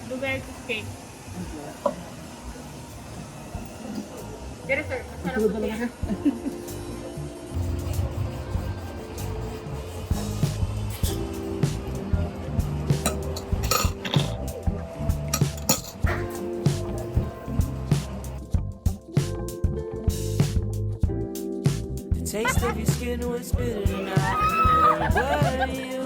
Blueberry cake. Dire sir, masarap po yan. The taste of your skin was bitter and I were you.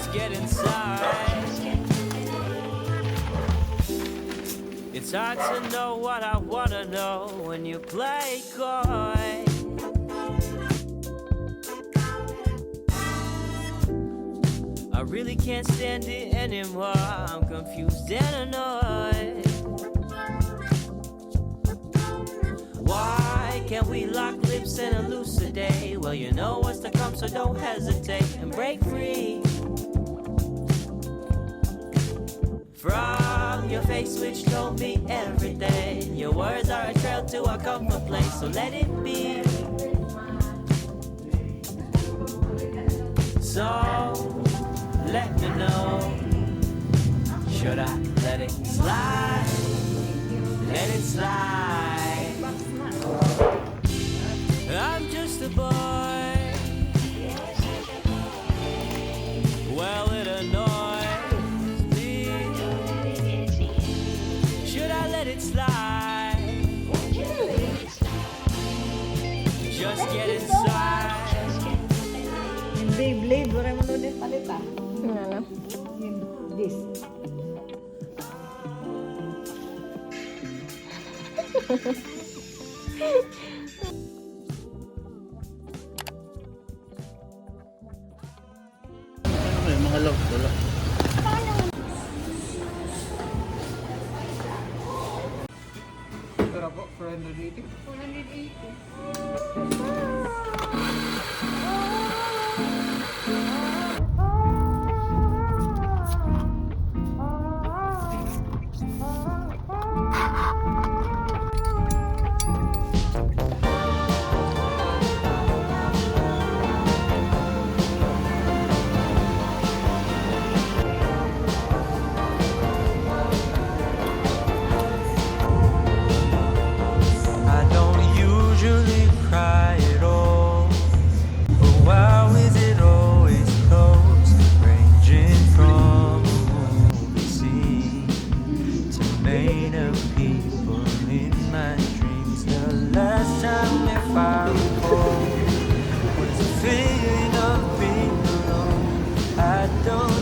Get inside. It's hard to know what I wanna know when you play coy. I really can't stand it anymore. I'm confused and annoyed. Why can't we lock lips and elucidate? Well, you know what's to come, so don't hesitate and break free from your face, which told me everything. Your words are a trail to a comfort place, so let it be. So let me know, should I let it slide? Let it slide. I'm just a boy. Well, it annoys me. Should I let it slide? Just get inside. Beyblade, wala mo ulit palit ah. Ano? This. Ano yung mga love? Wala. Tara po, 480. 480. don't